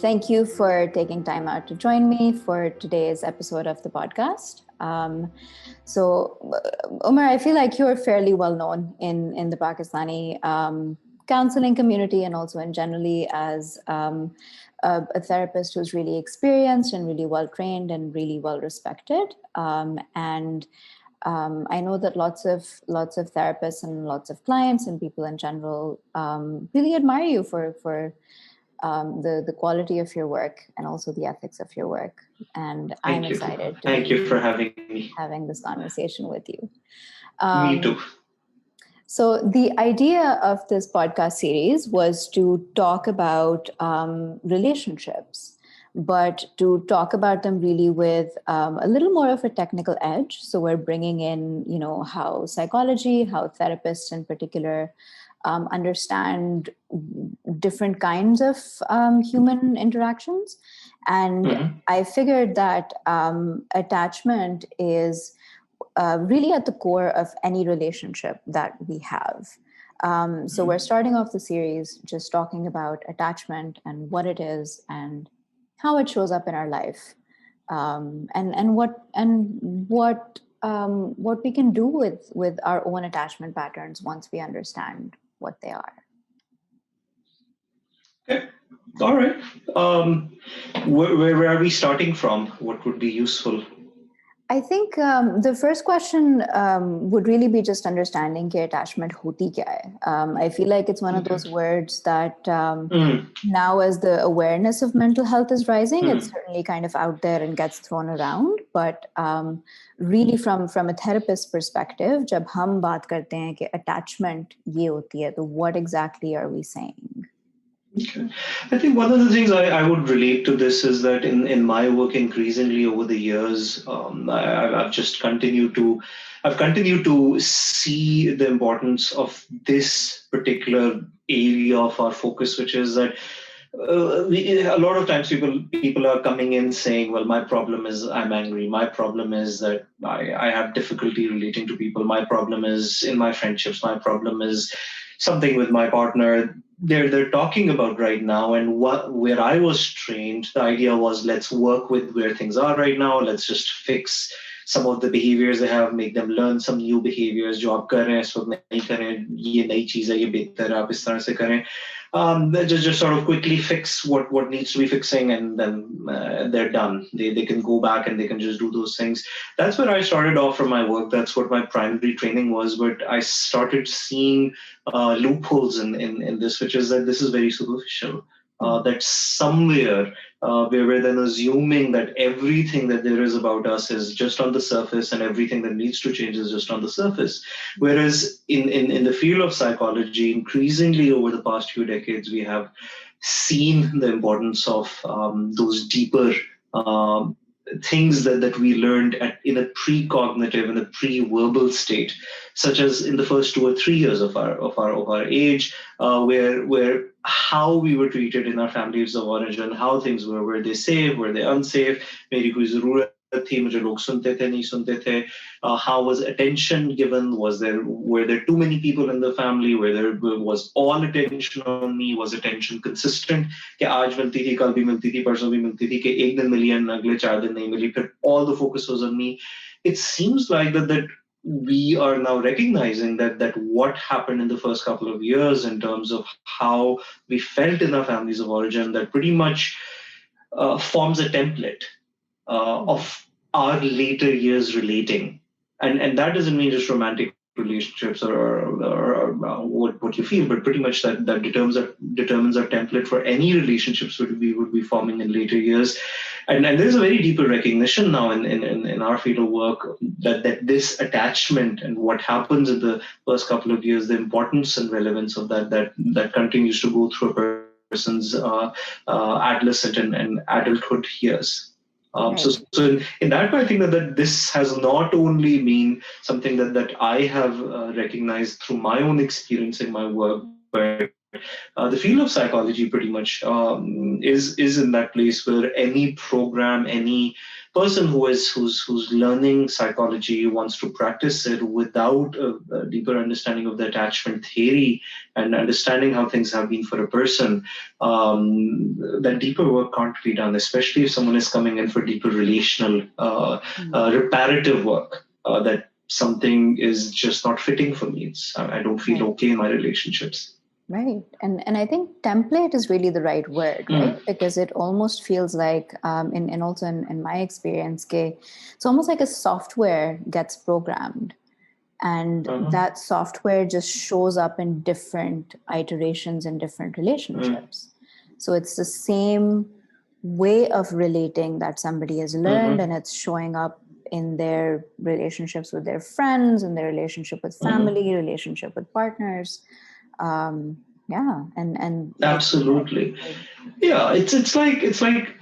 Thank you for taking time out to join me for today's episode of the podcast. Omar, I feel like you're fairly well known in the Pakistani counseling community and also in generally as a therapist who's really experienced and really well trained and really well respected. I know that lots of therapists and lots of clients and people in general really admire you for the quality of your work and also the ethics of your work. And I'm excited to Thank you for having me. Having this conversation with you. Me too. So the idea of this podcast series was to talk about relationships, but to talk about them really with a little more of a technical edge. So we're bringing in, how psychology, how therapists in particular understand different kinds of human interactions. And I figured that attachment is really at the core of any relationship that we have. So we're starting off the series just talking about attachment and what it is and how it shows up in our life, and what we can do with our own attachment patterns once we understand what they are. Okay. All right. Where are we starting from? What would be useful? I think the first question would really be just understanding कि attachment hoti kya hai. I feel like it's one of those words that now as the awareness of mental health is rising, it's certainly kind of out there and gets thrown around. But really from a therapist perspective, जब हम बात करते हैं कि attachment ये होती है, तो what exactly are we saying? Okay. I think one of the things I would relate to this is that in my work increasingly over the years, I've continued to see the importance of this particular area of our focus, which is that a lot of times people are coming in saying, well, my problem is I'm angry. My problem is that I have difficulty relating to people. My problem is in my friendships. My problem is something with my partner. They're talking about right now, and where I was trained, the idea was let's work with where things are right now. Let's just fix some of the behaviors they have, make them learn some new behaviors. जो आप कर रहे हैं इस वक्त नहीं करें, ये नई चीज़ है, ये बेहतर है, आप इस तरह से करें. Just sort of quickly fix what needs to be fixing, and then they're done. They can go back and they can just do those things. That's where I started off from my work. That's what my primary training was. But I started seeing loopholes in this, which is that this is very superficial. That somewhere we're then assuming that everything that there is about us is just on the surface, and everything that needs to change is just on the surface. Whereas in the field of psychology, increasingly over the past few decades, we have seen the importance of those deeper things that we learned in a pre-cognitive, in a pre-verbal state, such as in the first 2 or 3 years of our age, where how we were treated in our families of origin, how things were they safe, were they unsafe, मेरी कोई ज़रूरत थी, मुझे लोग सुनते थे नहीं सुनते थे, how was attention given, were there too many people in the family, was all attention on me, was attention consistent, कि आज मिलती थी, कल भी मिलती थी, परसों भी मिलती थी, कि एक दिन मिली है, अगले 4 दिन नहीं मिली, फिर all the focus was on me. It seems like that we are now recognizing that what happened in the first couple of years in terms of how we felt in our families of origin, that pretty much forms a template of our later years relating. And that doesn't mean just romantic relationships or what you feel, but pretty much that determines our template for any relationships we would be forming in later years. And there's a very deeper recognition now in our field of work that this attachment and what happens in the first couple of years, the importance and relevance of that continues to go through a person's adolescent and adulthood years. So in that way, I think that this has not only been something that I have recognized through my own experience in my work, but the field of psychology pretty much is in that place where any program, any person who's learning psychology wants to practice it without a deeper understanding of the attachment theory and understanding how things have been for a person, that deeper work can't be done, especially if someone is coming in for deeper relational, reparative work, that something is just not fitting for me. I don't feel okay in my relationships. Right. And I think template is really the right word, right? Because it almost feels like, and also in my experience, it's almost like a software gets programmed. And that software just shows up in different iterations in different relationships. So it's the same way of relating that somebody has learned, and it's showing up in their relationships with their friends, in their relationship with family, relationship with partners. And absolutely, it's like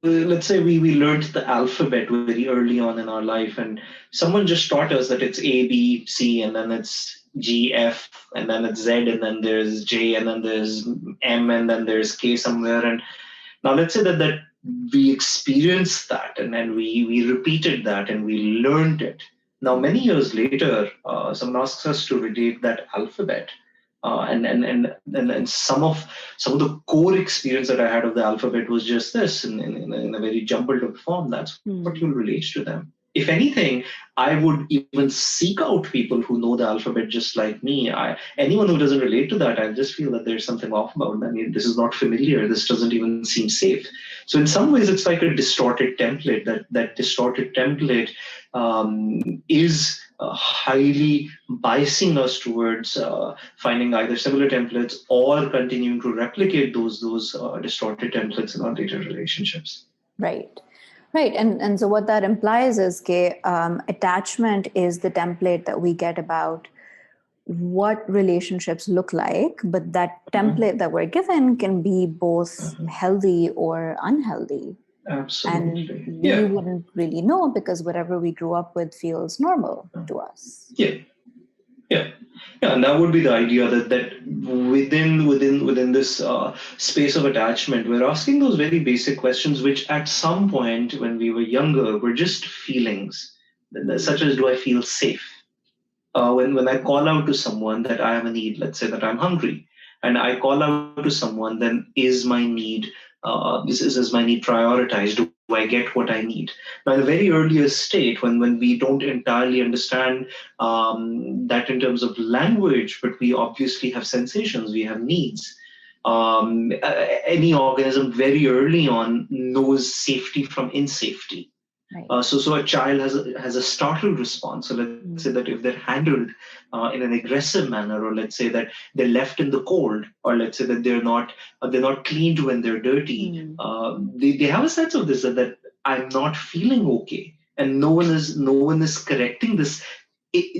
let's say we learned the alphabet very early on in our life, and someone just taught us that it's A, B, C, and then it's G, F, and then it's Z, and then there's J, and then there's M, and then there's K somewhere. And now let's say that we experienced that, and then we repeated that, and we learned it. Now many years later, someone asks us to relate that alphabet. And some of the core experience that I had of the alphabet was just this in a very jumbled up form. That's what you'll relate to them. If anything, I would even seek out people who know the alphabet just like me. Anyone who doesn't relate to that, I just feel that there's something off about them. I mean, this is not familiar. This doesn't even seem safe. So in some ways, it's like a distorted template. That distorted template is highly biasing us towards finding either similar templates or continuing to replicate those distorted templates in our later relationships. Right. And so what that implies is attachment is the template that we get about what relationships look like, but that template that we're given can be both healthy or unhealthy. Absolutely. And we wouldn't really know because whatever we grew up with feels normal to us. Yeah, and that would be the idea that within this space of attachment, we're asking those very basic questions, which at some point when we were younger were just feelings, such as, do I feel safe? When I call out to someone that I have a need, let's say that I'm hungry, and I call out to someone, then is my need is my need prioritized? Do I get what I need? Now, in a very earliest state, when we don't entirely understand that in terms of language, but we obviously have sensations, we have needs. Any organism very early on knows safety from insafety. Right. So a child has a startled response. So let's say that if they're handled in an aggressive manner, or let's say that they're left in the cold, or let's say that they're not cleaned when they're dirty, they have a sense of this that I'm not feeling okay, and no one is correcting this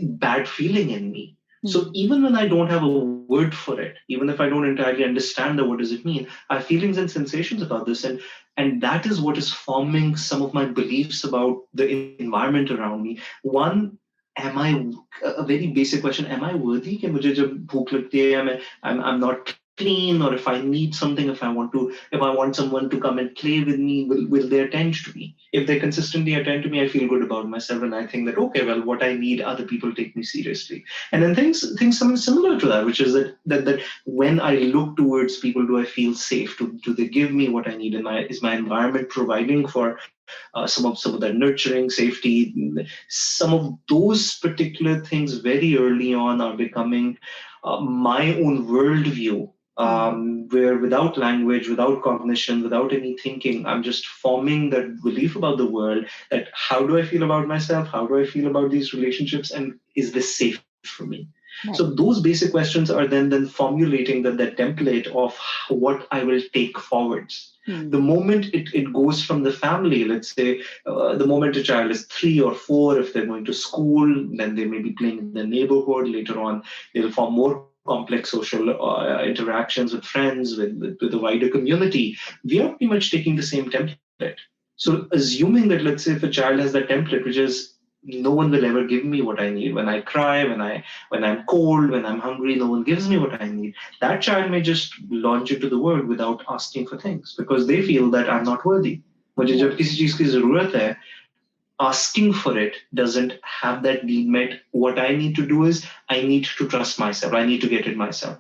bad feeling in me. So even when I don't have a word for it, even if I don't entirely understand what does it mean, I have feelings and sensations about this, and that is what is forming some of my beliefs about the environment around me. One, am I, a very basic question, am I worthy? कि मुझे जब भूख लगती है, I'm not clean, or if I need something, if I want someone to come and play with me, will they attend to me? If they consistently attend to me, I feel good about myself, and I think that, okay, well, what I need, other people take me seriously. And then things something similar to that, which is that when I look towards people, do I feel safe? Do they give me what I need? Is my environment providing for some of that nurturing, safety? Some of those particular things very early on are becoming my own worldview. Where without language, without cognition, without any thinking, I'm just forming that belief about the world, that how do I feel about myself? How do I feel about these relationships? And is this safe for me? Right. So those basic questions are then formulating that template of what I will take forwards. The moment it goes from the family, let's say the moment a child is 3 or 4, if they're going to school, then they may be playing in the neighborhood. Later on, they'll form more complex social interactions with friends, with the wider community. We are pretty much taking the same template. So assuming that, let's say if a child has that template, which is no one will ever give me what I need. When I cry, when I'm cold, when I'm hungry, no one gives me what I need. That child may just launch into the world without asking for things because they feel that I'm not worthy. मुझे जब किसी चीज की जरूरत है, asking for it doesn't have that need met. What I need to do is I need to trust myself. I need to get it myself.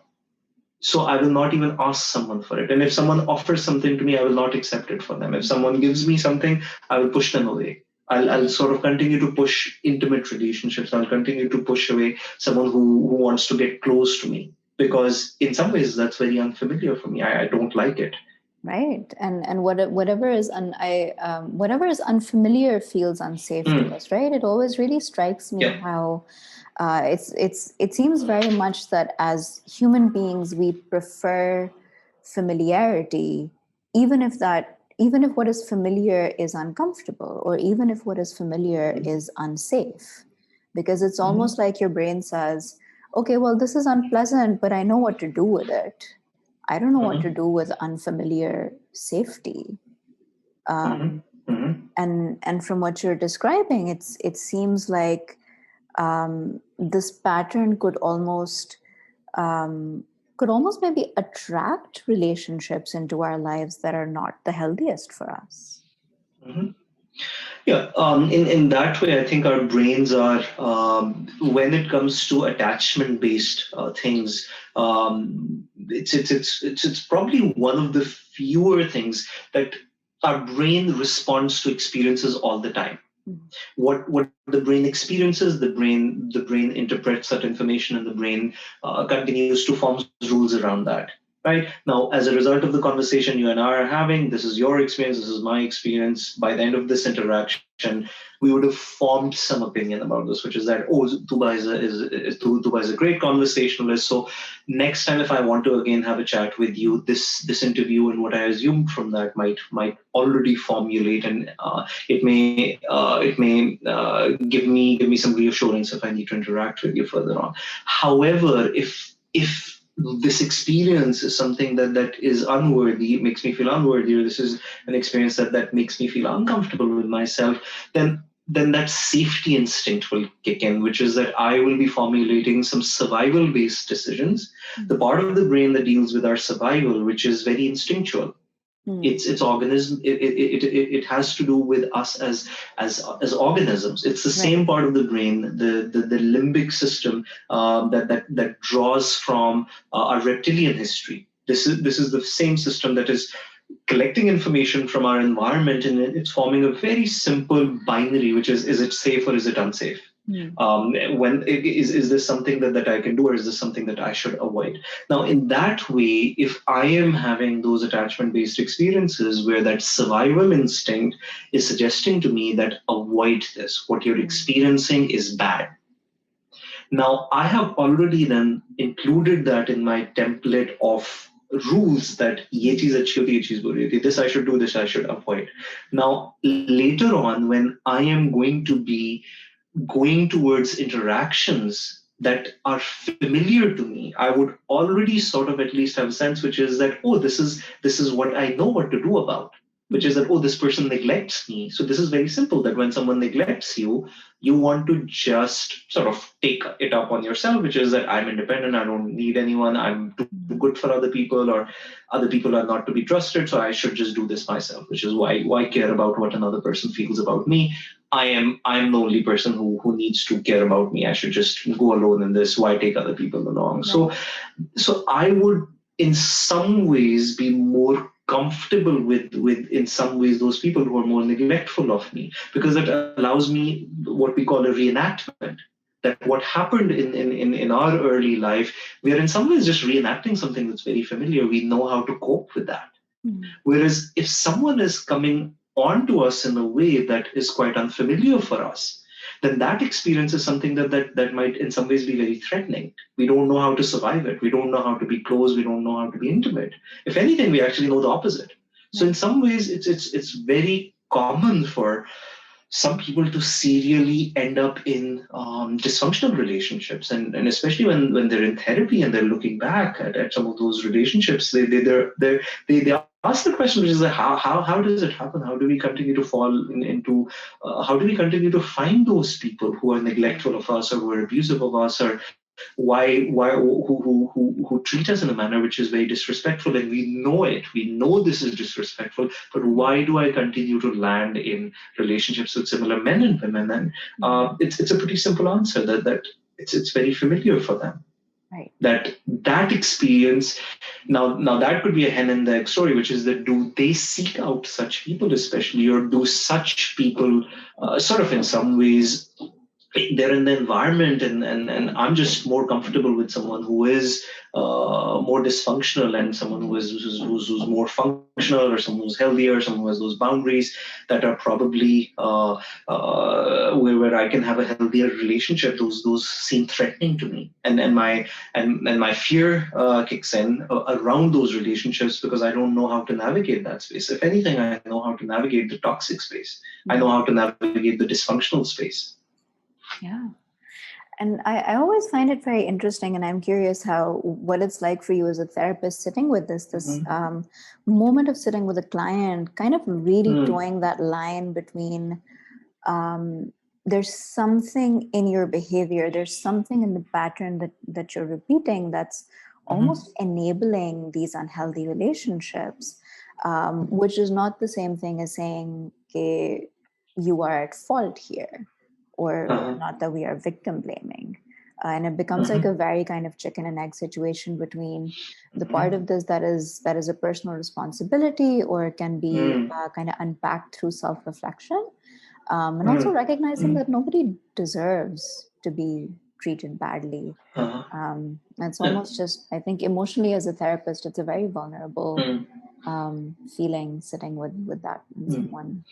So I will not even ask someone for it. And if someone offers something to me, I will not accept it for them. If someone gives me something, I will push them away. I'll sort of continue to push intimate relationships. I'll continue to push away someone who wants to get close to me because in some ways that's very unfamiliar for me. I don't like it. Right, and whatever is whatever is unfamiliar feels unsafe to us. Right, it always really strikes me how it seems very much that as human beings we prefer familiarity, even if what is familiar is uncomfortable, or even if what is familiar is unsafe, because it's almost like your brain says, okay, well, this is unpleasant, but I know what to do with it. I don't know what to do with unfamiliar safety. And from what you're describing, it seems like this pattern could almost maybe attract relationships into our lives that are not the healthiest for us. Yeah, in that way, I think our brains are, when it comes to attachment-based things, it's probably one of the fewer things that our brain responds to experiences all the time. What the brain experiences, the brain interprets that information, and the brain continues to form rules around that. Right now, as a result of the conversation you and I are having, this is your experience, this is my experience. By the end of this interaction, we would have formed some opinion about this, which is that, Tuba is a great conversationalist. So next time, if I want to again have a chat with you, this interview and what I assumed from that might already formulate, and it may give me some reassurance if I need to interact with you further on. However, if this experience is something that is unworthy, it makes me feel unworthy, or this is an experience that makes me feel uncomfortable with myself, then that safety instinct will kick in, which is that I will be formulating some survival-based decisions. The part of the brain that deals with our survival, which is very instinctual. It's organism. It has to do with us as organisms. It's the same part of the brain, the limbic system that draws from our reptilian history. This is the same system that is collecting information from our environment, and it's forming a very simple binary, which is it safe or is it unsafe? When is this something that I can do, or is this something that I should avoid? Now, in that way, if I am having those attachment-based experiences where that survival instinct is suggesting to me that avoid this, what you're experiencing is bad. Now, I have already then included that in my template of rules that ye cheez achhi hoti, ye cheez buri hoti, this I should do, this I should avoid. Now, later on, when I am going to be going towards interactions that are familiar to me, I would already sort of at least have a sense, which is that, this is what I know what to do about, which is that, this person neglects me. So this is very simple, that when someone neglects you, you want to just sort of take it up on yourself, which is that I'm independent, I don't need anyone, I'm too good for other people, or other people are not to be trusted, so I should just do this myself, which is why care about what another person feels about me. I am the only person who needs to care about me. I should just go alone in this. Why take other people along? Right. So I would in some ways be more comfortable with in some ways those people who are more neglectful of me, because it allows me what we call a reenactment. That what happened in our early life, we are in some ways just reenacting something that's very familiar. We know how to cope with that. Whereas if someone is coming onto us in a way that is quite unfamiliar for us, then that experience is something that might in some ways be very threatening. We don't know how to survive it. We don't know how to be close. We don't know how to be intimate. If anything, we actually know the opposite. So in some ways, it's very common for some people to serially end up in dysfunctional relationships, and especially when they're in therapy and they're looking back at some of those relationships, they ask the question, which is like, how does it happen? How do we continue to fall into, how do we continue to find those people who are neglectful of us or who are abusive of us, or who treat us in a manner which is very disrespectful, and we know it. We know this is disrespectful, but why do I continue to land in relationships with similar men and women? And it's a pretty simple answer that it's very familiar for them. Right. That experience, now that could be a hen and the egg story, which is that do they seek out such people especially, or do such people sort of in some ways they're in the environment, and I'm just more comfortable with someone who is more dysfunctional, and someone who's more functional, or someone who's healthier, someone who has those boundaries that are probably where I can have a healthier relationship. Those seem threatening to me, and my fear kicks in around those relationships, because I don't know how to navigate that space. If anything, I know how to navigate the toxic space. I know how to navigate the dysfunctional space. Yeah. And I always find it very interesting, and I'm curious what it's like for you as a therapist sitting with this moment of sitting with a client, kind of really towing that line between there's something in your behavior, there's something in the pattern that you're repeating that's almost enabling these unhealthy relationships, which is not the same thing as saying, okay, you are at fault here. Or not that we are victim blaming. And it becomes like a very kind of chicken and egg situation between the part of this that is a personal responsibility, or it can be kind of unpacked through self-reflection. And also recognizing that nobody deserves to be treated badly. It's almost just, I think emotionally as a therapist, it's a very vulnerable feeling sitting with that in someone.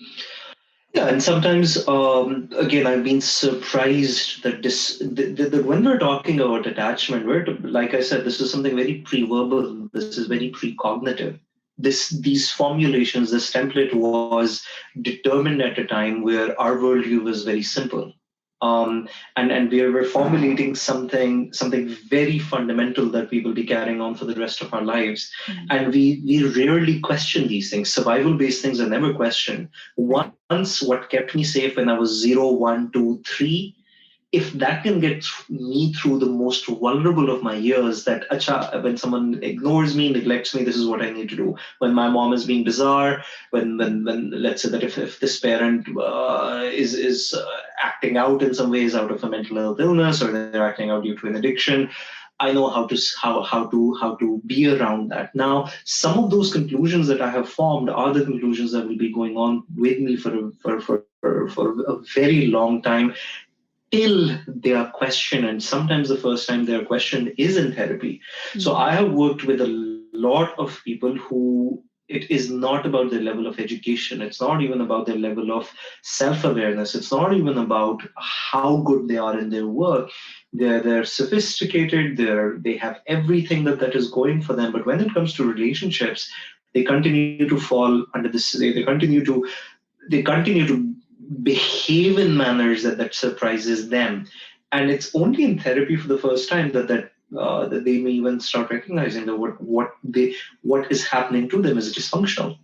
Yeah, and sometimes, again, I've been surprised that that when we're talking about attachment, like I said, this is something very pre-verbal. This is very precognitive. These formulations, this template was determined at a time where our worldview was very simple. And we were formulating something very fundamental that we will be carrying on for the rest of our lives. And we rarely question these things. Survival-based things are never questioned. Once, what kept me safe when I was 0, 1, 2, 3, if that can get me through the most vulnerable of my years, that when someone ignores me, neglects me, this is what I need to do. When my mom is being bizarre, when let's say that if this parent is acting out in some ways out of a mental health illness, or they're acting out due to an addiction, I know how to be around that. Now, some of those conclusions that I have formed are the conclusions that will be going on with me for a very long time, till they are questioned. And sometimes the first time they are questioned is in therapy. So I have worked with a lot of people who, it is not about their level of education. It's not even about their level of self-awareness. It's not even about how good they are in their work. They're sophisticated. They have everything that is going for them. But when it comes to relationships, they continue to fall under this. They continue to behave in manners that surprises them. And it's only in therapy for the first time that they may even start recognizing that what is happening to them is dysfunctional.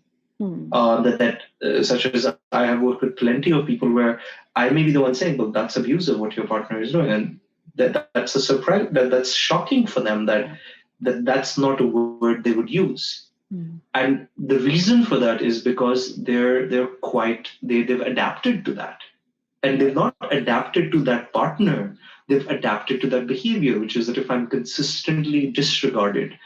Such as I have worked with plenty of people where I may be the one saying, well, that's abusive what your partner is doing. And that's a surprise, that's shocking for them, that's not a word they would use. And the reason for that is because they've adapted to that. And they've not adapted to that partner, they've adapted to that behavior, which is that if I'm consistently disregarded,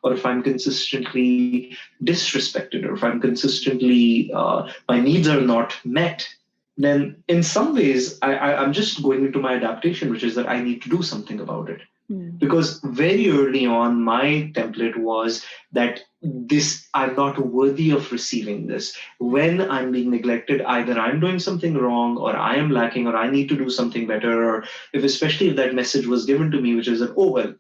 or if I'm consistently disrespected, or if I'm consistently, my needs are not met, then in some ways I'm just going into my adaptation, which is that I need to do something about it. Because very early on, my template was that I'm not worthy of receiving this. When I'm being neglected, either I'm doing something wrong, or I am lacking, or I need to do something better. Or especially if that message was given to me, which is that, oh, well,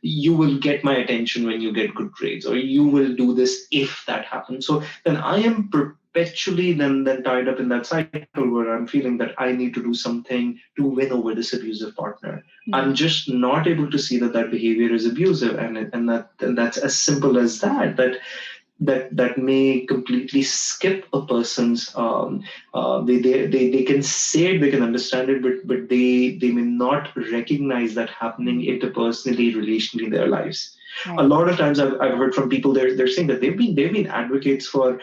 you will get my attention when you get good grades, or you will do this if that happens. So then I am perpetually then tied up in that cycle where I'm feeling that I need to do something to win over this abusive partner. I'm just not able to see that behavior is abusive, and that's as simple as that that may completely skip a person's. They can say it, they can understand it, but they may not recognize that happening interpersonally, relationally in their lives. A Right. lot of times I've heard from people, they're saying that they've been advocates for.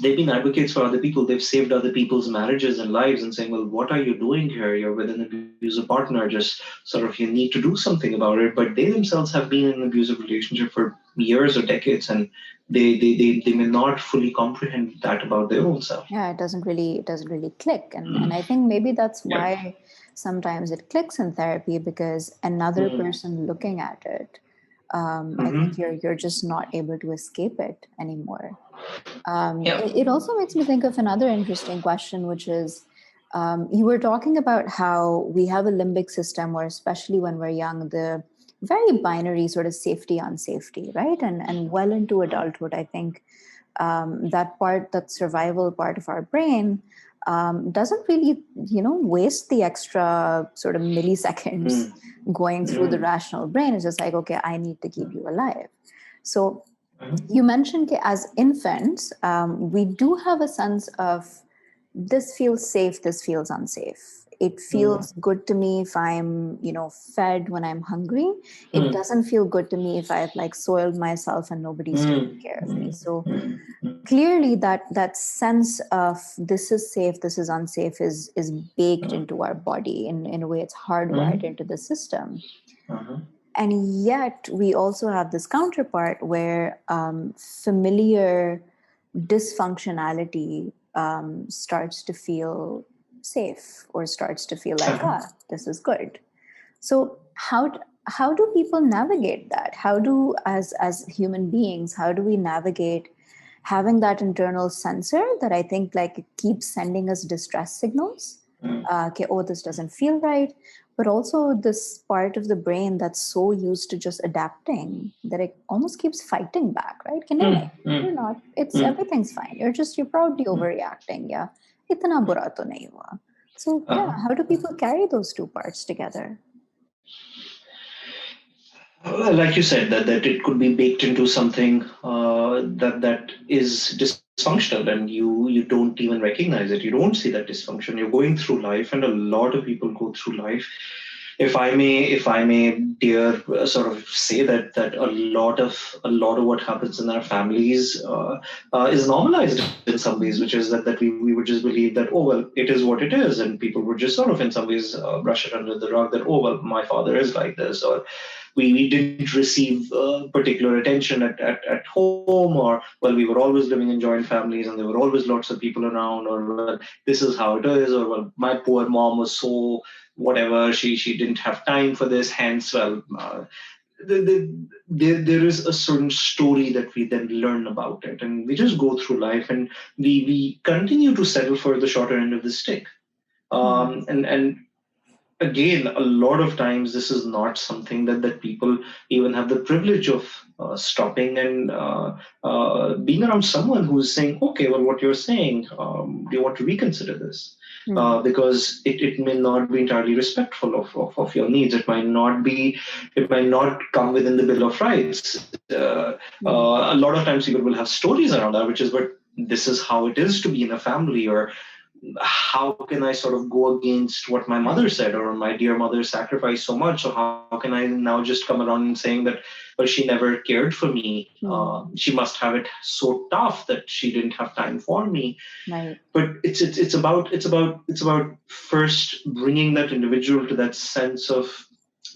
They've been advocates for other people. They've saved other people's marriages and lives, and saying, "Well, what are you doing here? You're with an abusive partner. Just sort of, you need to do something about it." But they themselves have been in an abusive relationship for years or decades, and they may not fully comprehend that about their own self. Yeah, it doesn't really click. And I think maybe that's Yeah. why sometimes it clicks in therapy, because another person looking at it, I think Mm-hmm. you're just not able to escape it anymore. Yeah. It also makes me think of another interesting question, which is, you were talking about how we have a limbic system where, especially when we're young, the very binary sort of safety unsafety, right? And well into adulthood, I think that survival part of our brain doesn't really, waste the extra sort of milliseconds going through the rational brain. It's just like, okay, I need to keep you alive. So you mentioned as infants, we do have a sense of this feels safe, this feels unsafe. It feels good to me if I'm, fed when I'm hungry. It doesn't feel good to me if I've like soiled myself and nobody's taking care of me. So clearly that sense of this is safe, this is unsafe is baked into our body. In a way, it's hardwired into the system. And yet we also have this counterpart where familiar dysfunctionality starts to feel safe, or starts to feel like, this is good. So how do people navigate that? How do, as human beings, how do we navigate having that internal sensor that I think like it keeps sending us distress signals? Okay, oh, this doesn't feel right. But also this part of the brain that's so used to just adapting that it almost keeps fighting back, right? Can I? You're not. It's everything's fine. You're probably overreacting. Yeah, itna bura to nahi hua. So yeah, how do people carry those two parts together? Well, like you said, that it could be baked into something that is dysfunctional, and you don't even recognize it. You don't see that dysfunction. You're going through life, and a lot of people go through life. If I may, dear, sort of say that a lot of what happens in our families is normalized in some ways, which is that we would just believe that, oh well, it is what it is, and people would just sort of in some ways brush it under the rug, that, oh well, my father is like this, or we didn't receive particular attention at home, or well, we were always living in joint families and there were always lots of people around, or well, this is how it is, or well, my poor mom was so whatever, she didn't have time for this, hence, well, there is a certain story that we then learn about it, and we just go through life, and we continue to settle for the shorter end of the stick. And again, a lot of times this is not something that people even have the privilege of stopping and being around someone who's saying, okay, well, what you're saying, do you want to reconsider this? Because it may not be entirely respectful of your needs. It might not come within the Bill of Rights. A lot of times people will have stories around that, which is, but this is how it is to be in a family, or how can I sort of go against what my mother said, or my dear mother sacrificed so much? So how can I now just come around and saying that, well, she never cared for me. She must have it so tough that she didn't have time for me. Right. But it's about first bringing that individual to that sense of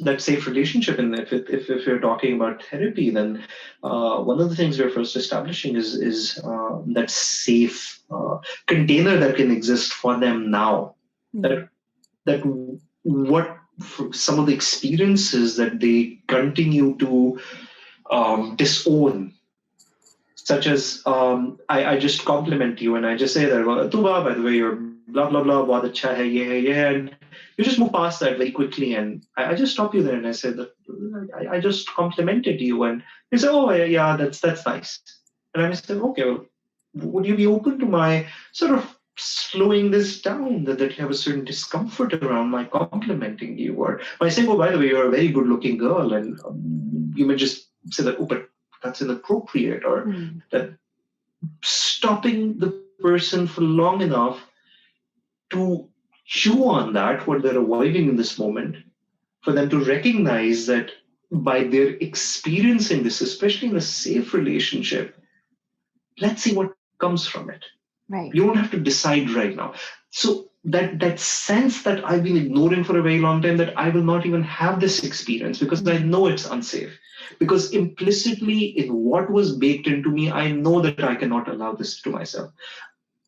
that safe relationship. And if you're talking about therapy, then one of the things we're first establishing is that safe container that can exist for them now. That what some of the experiences that they continue to disown, such as I just compliment you and I just say that, well, Tuba, by the way, you're blah blah blah, bahut acha hai, ye hai, and you just move past that very quickly. And I just stop you there and I said that I just complimented you, and you say, oh yeah, that's nice. And I said, okay, well, would you be open to my sort of slowing this down, that you have a certain discomfort around my complimenting you, or by saying, oh, by the way, you're a very good looking girl, and you may just say that, oh, but that's inappropriate, or that stopping the person for long enough to chew on that, what they're avoiding in this moment, for them to recognize that by their experiencing this, especially in a safe relationship, let's see what comes from it. Right. You don't have to decide right now. So that sense that I've been ignoring for a very long time, that I will not even have this experience because I know it's unsafe. Because implicitly in what was baked into me, I know that I cannot allow this to myself.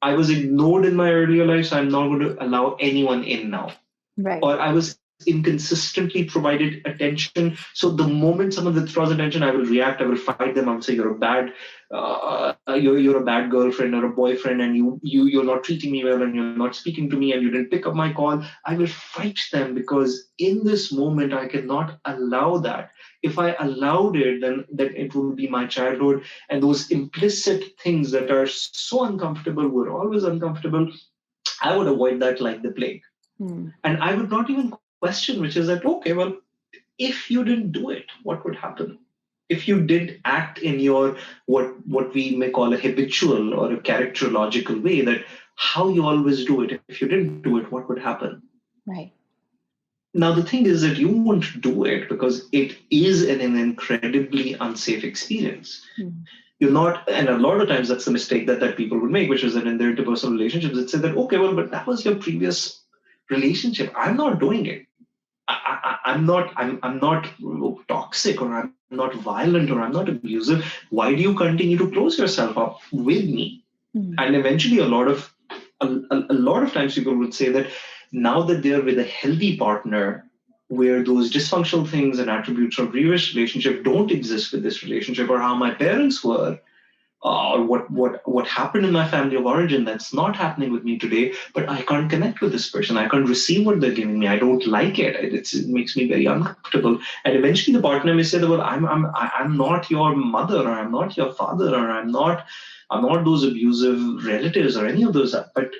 I was ignored in my earlier life, so I'm not going to allow anyone in now. Right. Or I was inconsistently provided attention. So the moment someone withdraws attention, I will react. I will fight them. I will say you're a bad girlfriend or a boyfriend, and you're not treating me well, and you're not speaking to me, and you didn't pick up my call. I will fight them because in this moment I cannot allow that. If I allowed it, then it would be my childhood, and those implicit things that are so uncomfortable were always uncomfortable. I would avoid that like the plague. And I would not even question, which is that, okay, well, if you didn't do it, what would happen? If you did act in your what we may call a habitual or a characterological way, that how you always do it, if you didn't do it, what would happen? Right. Now, the thing is that you won't do it because it is an incredibly unsafe experience. You're not, and a lot of times that's the mistake that people would make, which is that in their interpersonal relationships, it said that, okay, well, but that was your previous relationship. I'm not doing it. I'm not toxic, or I'm not violent, or I'm not abusive. Why do you continue to close yourself up with me? And eventually, a lot of times people would say that now that they're with a healthy partner, where those dysfunctional things and attributes from previous relationship don't exist with this relationship, or how my parents were, or what happened in my family of origin that's not happening with me today, but I can't connect with this person. I can't receive what they're giving me. I don't like it. It makes me very uncomfortable. And eventually the partner may say that, well, I'm not your mother, or I'm not your father, or I'm not those abusive relatives or any of those, but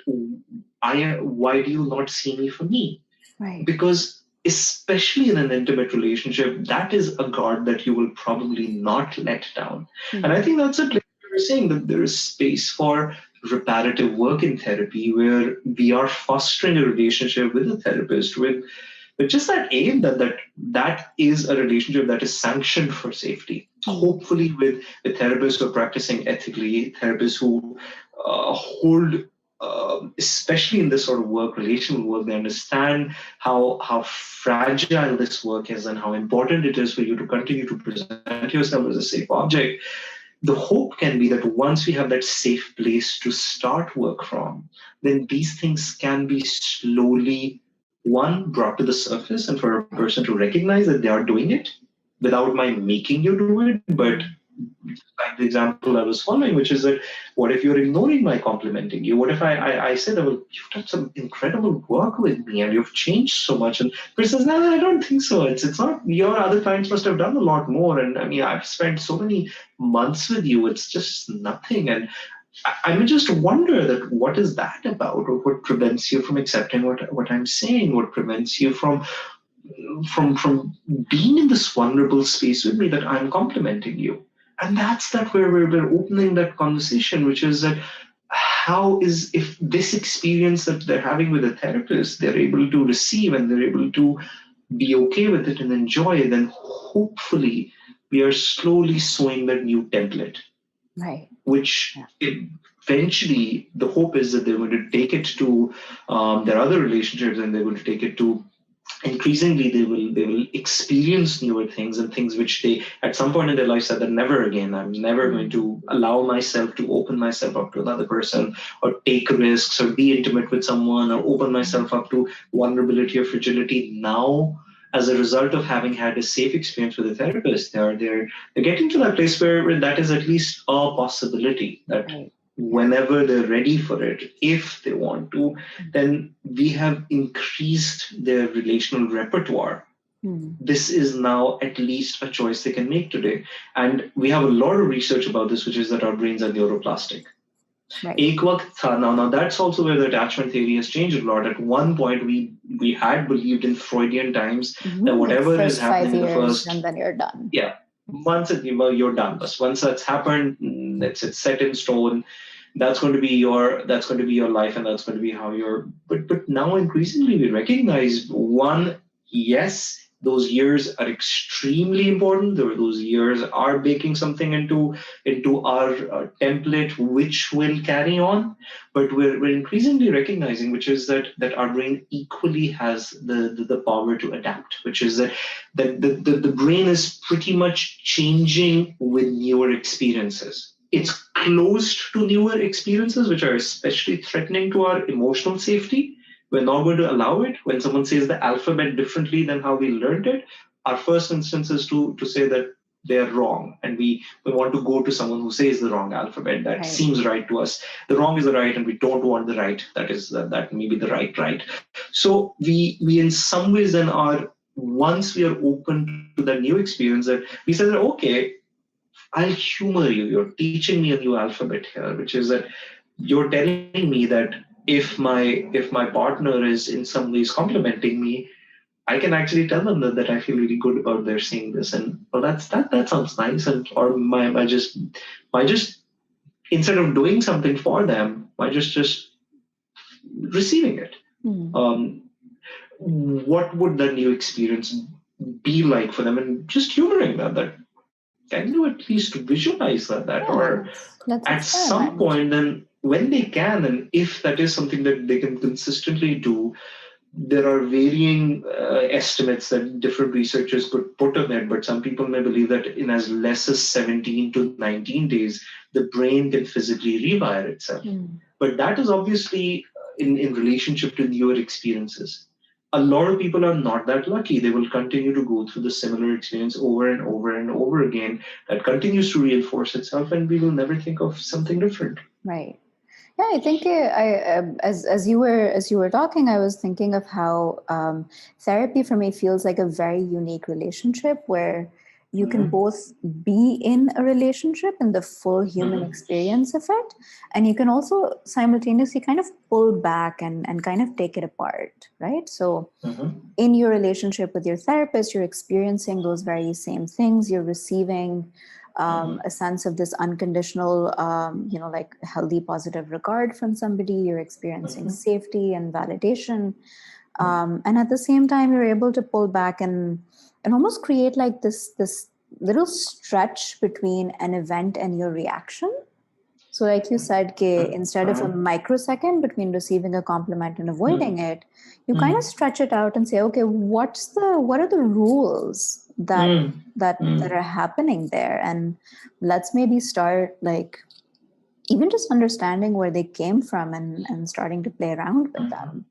why do you not see me for me? Right. Because especially in an intimate relationship, that is a guard that you will probably not let down. And I think that's a place where we're saying that there is space for reparative work in therapy, where we are fostering a relationship with a therapist with just that aim that is a relationship that is sanctioned for safety. Hopefully with therapists who are practicing ethically, therapists who hold especially in this sort of work, relational work, they understand how fragile this work is and how important it is for you to continue to present yourself as a safe object. The hope can be that once we have that safe place to start work from, then these things can be slowly, one, brought to the surface, and for a person to recognize that they are doing it without my making you do it, but like the example I was following, which is that what if you're ignoring my complimenting you? What if I said, well, you've done some incredible work with me and you've changed so much? And person says, no, I don't think so. It's not, your other clients must have done a lot more. And I mean, I've spent so many months with you. It's just nothing. And I would just wonder that what is that about, or what prevents you from accepting what I'm saying? What prevents you from being in this vulnerable space with me that I'm complimenting you? And that's where we're opening that conversation, which is that if this experience that they're having with a therapist, they're able to receive and they're able to be okay with it and enjoy it, then hopefully we are slowly sowing that new template. Right. Which eventually the hope is that they're going to take it to their other relationships, and they're going to take it to, increasingly they will experience newer things, and things which they at some point in their life said that never again, I'm never going to allow myself to open myself up to another person, or take risks, or be intimate with someone, or open myself up to vulnerability or fragility. Now, as a result of having had a safe experience with a therapist, they're getting to that place where that is at least a possibility, that whenever they're ready for it, if they want to, then we have increased their relational repertoire. This is now at least a choice they can make today. And we have a lot of research about this, which is that our brains are neuroplastic. Right. Now that's also where the attachment theory has changed a lot. At one point, we had believed in Freudian times that whatever is happening in the first, and then you're done. yeah, once you're done. But once that's happened, it's set in stone. That's going to be your life, and that's going to be how you're. But now increasingly we recognize, one, yes, those years are extremely important. Those years are baking something into our template, which will carry on. But we're increasingly recognizing, which is that our brain equally has the power to adapt, which is that the brain is pretty much changing with newer experiences. It's closed to newer experiences, which are especially threatening to our emotional safety. We're not going to allow it. When someone says the alphabet differently than how we learned it, our first instance is to say that they're wrong. And we want to go to someone who says the wrong alphabet that seems right to us. The wrong is the right, and we don't want the right. That may be the right. So we in some ways then are, once we are open to that new experience, that we say that, okay, I'll humor you. You're teaching me a new alphabet here, which is that you're telling me that if my partner is in some ways complimenting me, I can actually tell them that I feel really good about their saying this, and well, that sounds nice, and or my just instead of doing something for them, by just receiving it. What would that new experience be like for them, and just humoring them that. Can you at least visualize that? Or at some point, then when they can, and if that is something that they can consistently do, there are varying estimates that different researchers could put on it, but some people may believe that in as less as 17 to 19 days, the brain can physically rewire itself. But that is obviously in relationship to newer experiences. A lot of people are not that lucky. They will continue to go through the similar experience over and over and over again. That continues to reinforce itself, and we will never think of something different. Right. Yeah, I think as you were talking, I was thinking of how therapy for me feels like a very unique relationship where you can both be in a relationship and the full human experience of it, and you can also simultaneously kind of pull back and kind of take it apart, right? So in your relationship with your therapist, you're experiencing those very same things. You're receiving a sense of this unconditional, like healthy, positive regard from somebody. You're experiencing safety and validation. And at the same time, you're able to pull back and almost create like this little stretch between an event and your reaction. So like you said, instead of a microsecond between receiving a compliment and avoiding it, you kind of stretch it out and say, okay, what are the rules that are happening there? And let's maybe start like even just understanding where they came from and starting to play around with them.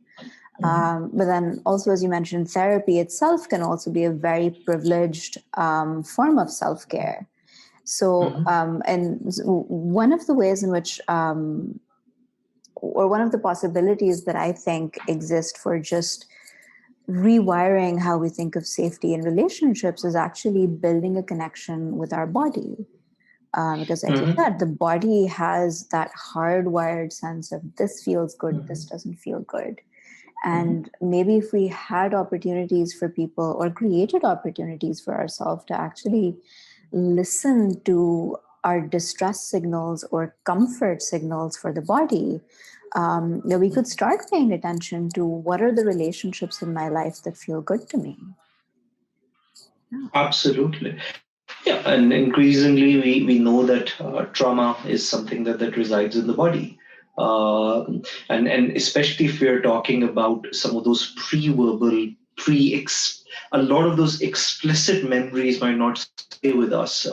But then also, as you mentioned, therapy itself can also be a very privileged form of self-care. So, and one of the ways in which, or one of the possibilities that I think exist for just rewiring how we think of safety in relationships is actually building a connection with our body. Because like you said, the body has that hardwired sense of this feels good, this doesn't feel good. And maybe if we had opportunities for people or created opportunities for ourselves to actually listen to our distress signals or comfort signals for the body, we could start paying attention to what are the relationships in my life that feel good to me. Yeah. Absolutely. Yeah, and increasingly we know that trauma is something that resides in the body. And especially if we're talking about some of those pre-verbal, a lot of those explicit memories might not stay with us.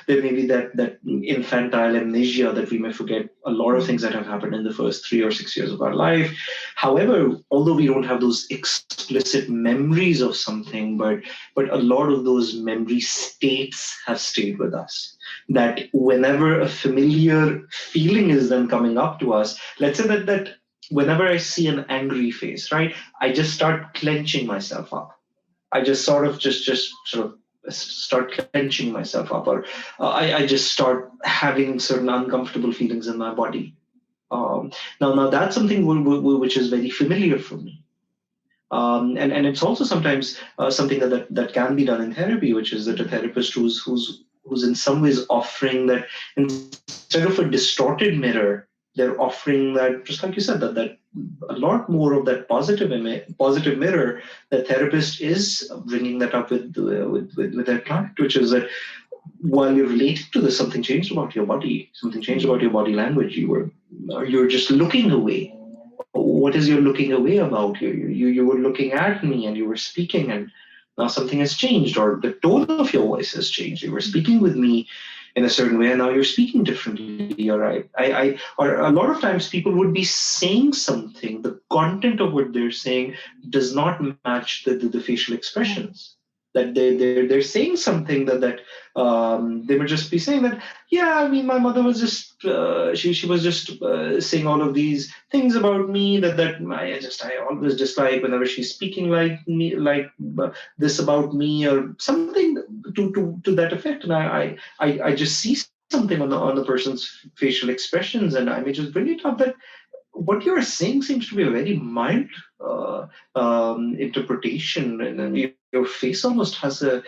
There may be that infantile amnesia that we may forget a lot of things that have happened in the first 3 or 6 years of our life. However, although we don't have those explicit memories of something, but a lot of those memory states have stayed with us. That whenever a familiar feeling is then coming up to us, let's say that whenever I see an angry face, right, I just start clenching myself up. I just sort of start clenching myself up, or I just start having certain uncomfortable feelings in my body. Now that's something which is very familiar for me. And it's also sometimes something that can be done in therapy, which is that a therapist who's who's in some ways offering that instead of a distorted mirror, they're offering that, just like you said, that a lot more of that positive mirror. The therapist is bringing that up with their client, which is that while you're relating to this, something changed about your body, something changed about your body language. You're just looking away. What is your looking away about? You were looking at me and you were speaking, and now something has changed, or the tone of your voice has changed. You were speaking with me in a certain way, and now you're speaking differently. Or or a lot of times people would be saying something. The content of what they're saying does not match the facial expressions. That they're saying something that they would just be saying that, yeah, I mean, my mother was just she was just saying all of these things about me that I always dislike whenever she's speaking like me, like this about me, or something to that effect. And I just see something on the person's facial expressions, and I may just bring it up that what you're saying seems to be a very mild interpretation, and then your face almost has a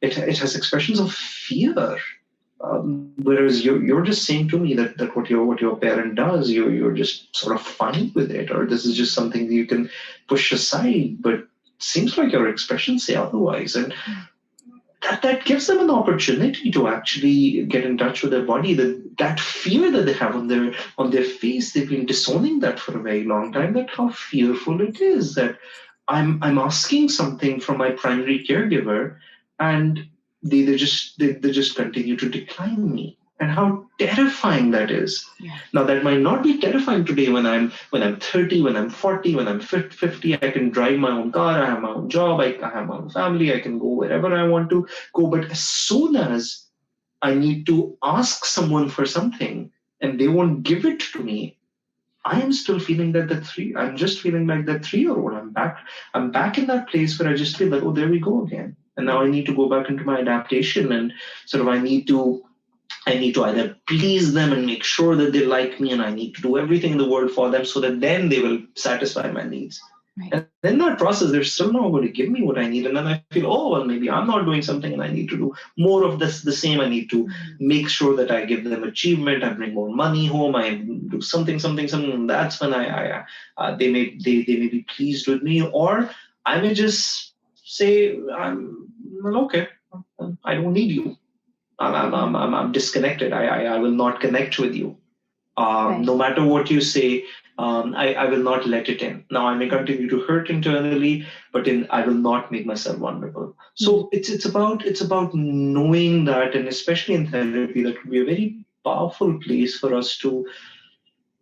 it has expressions of fear. Whereas you're just saying to me that what your parent does, you're just sort of fine with it, or this is just something that you can push aside. But it seems like your expressions say otherwise, and that gives them an opportunity to actually get in touch with their body. That fear that they have on their face, they've been disowning that for a very long time. That how fearful it is that I'm asking something from my primary caregiver, and they just continue to decline me. And how terrifying that is. Yeah. Now that might not be terrifying today when I'm 30, when I'm 40, when I'm 50, I can drive my own car, I have my own job, I have my own family, I can go wherever I want to go. But as soon as I need to ask someone for something and they won't give it to me, I am still feeling I'm just feeling like that 3-year-old. I'm back in that place where I just feel like, oh, there we go again. And now I need to go back into my adaptation, and sort of I need to either please them and make sure that they like me, and I need to do everything in the world for them so that then they will satisfy my needs. Right. And in that process, they're still not going to give me what I need. And then I feel, oh, well, maybe I'm not doing something and I need to do more of the same. I need to make sure that I give them achievement. I bring more money home. I do something. And that's when they may be pleased with me. Or I may just say, okay, I don't need you. I'm disconnected. I will not connect with you. Right. No matter what you say, I will not let it in. Now I may continue to hurt internally, but I will not make myself vulnerable. So it's about knowing that, and especially in therapy, that could be a very powerful place for us to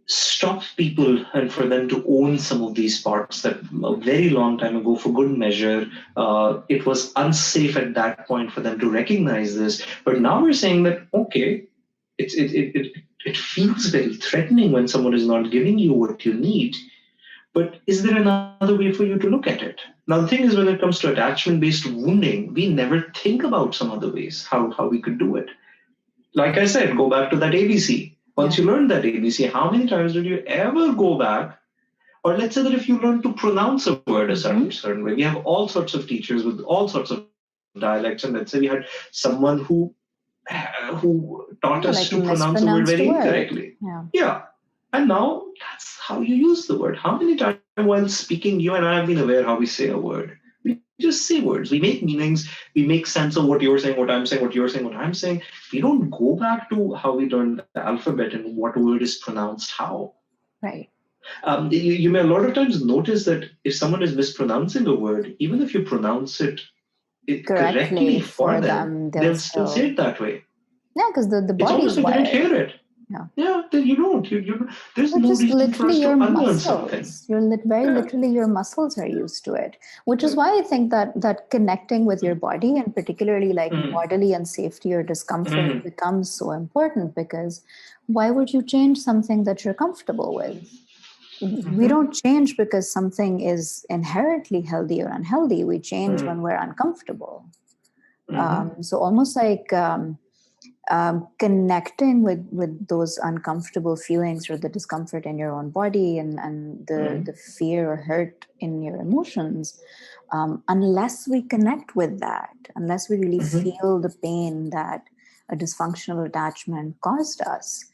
stop people and for them to own some of these parts that a very long time ago, for good measure, it was unsafe at that point for them to recognize this. But now we're saying that, okay, it feels very threatening when someone is not giving you what you need. But is there another way for you to look at it? Now, the thing is, when it comes to attachment-based wounding, we never think about some other ways, how we could do it. Like I said, go back to that ABC. Once you learn that ABC, how many times did you ever go back? Or let's say that if you learn to pronounce a word a certain way, we have all sorts of teachers with all sorts of dialects, and let's say we had someone who taught us to pronounce a word very incorrectly. Yeah. And now that's how you use the word. How many times while speaking, you and I have been aware how we say a word. We just say words. We make meanings. We make sense of what you're saying, what I'm saying, what you're saying, what I'm saying. We don't go back to how we learned the alphabet and what word is pronounced how. Right. You may a lot of times notice that if someone is mispronouncing a word, even if you pronounce it correctly for them, they'll still say it that way. Yeah, because the body it's almost is like wired. They didn't hear it. Yeah, then you don't. There's no reason for us to unlearn something. Literally your muscles are used to it, which is why I think that connecting with your body, and particularly like bodily and safety or discomfort becomes so important, because why would you change something that you're comfortable with? We don't change because something is inherently healthy or unhealthy. We change when we're uncomfortable. So almost like connecting with those uncomfortable feelings or the discomfort in your own body and the fear or hurt in your emotions, unless we connect with that, unless we really feel the pain that a dysfunctional attachment caused us,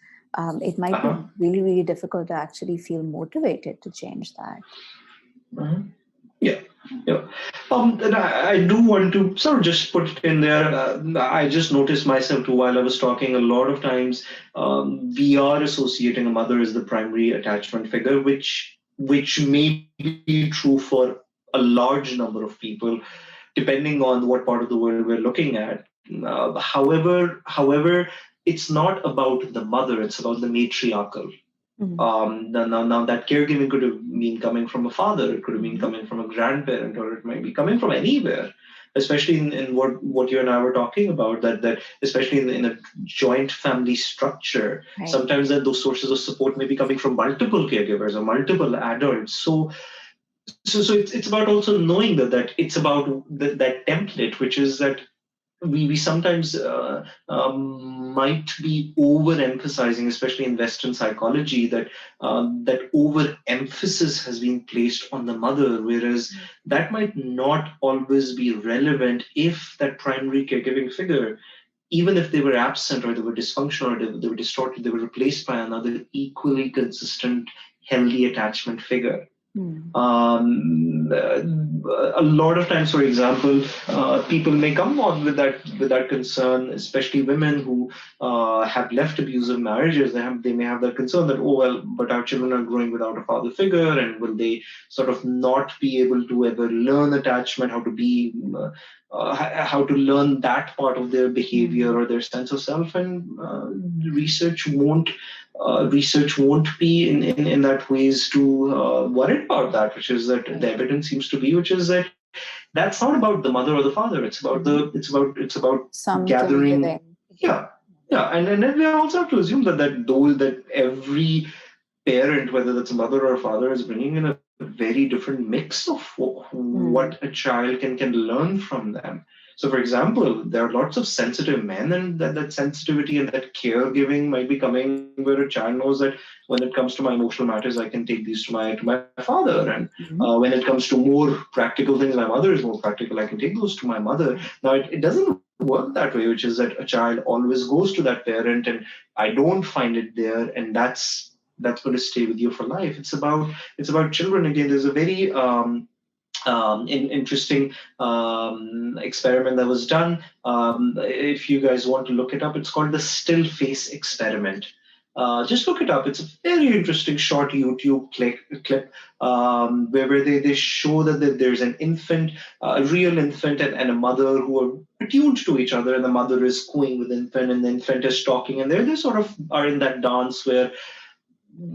it might be really, really difficult to actually feel motivated to change that. Yeah, yeah. And I do want to sort of just put it in there. I just noticed myself too while I was talking. A lot of times, we are associating a mother as the primary attachment figure, which may be true for a large number of people, depending on what part of the world we're looking at. However, it's not about the mother; it's about the matriarchal. Now that caregiving could have been coming from a father, it could have been coming from a grandparent, or it might be coming from anywhere. Especially in what you and I were talking about, that especially in a joint family structure, sometimes that those sources of support may be coming from multiple caregivers or multiple adults. So it's about also knowing that it's about that template, which is that we sometimes might be overemphasizing, especially in Western psychology, that that overemphasis has been placed on the mother, whereas that might not always be relevant if that primary caregiving figure, even if they were absent or they were dysfunctional or they were distorted, they were replaced by another equally consistent, healthy attachment figure. A lot of times, for example, people may come on with that concern, especially women who have left abusive marriages. They may have that concern that, oh well, but our children are growing without a father figure, and will they sort of not be able to ever learn attachment, how to be how to learn that part of their behavior or their sense of self, and research won't be in that ways to worry about that, which is that the evidence seems to be, which is that that's not about the mother or the father. It's about some gathering. Yeah, and then we also have to assume that every parent, whether that's a mother or a father, is bringing in a very different mix of what a child can learn from them. So, for example, there are lots of sensitive men, and that sensitivity and that caregiving might be coming where a child knows that when it comes to my emotional matters, I can take these to my father, and when it comes to more practical things, my mother is more practical. I can take those to my mother. Now, it doesn't work that way, which is that a child always goes to that parent, and I don't find it there, and that's going to stay with you for life. It's about children. Again, there's a very interesting experiment that was done. If you guys want to look it up, it's called the still face experiment. Just look it up. It's a very interesting short YouTube clip where they show that there's an infant, a real infant, and a mother who are attuned to each other, and the mother is cooing with the infant, and the infant is talking, and they sort of are in that dance where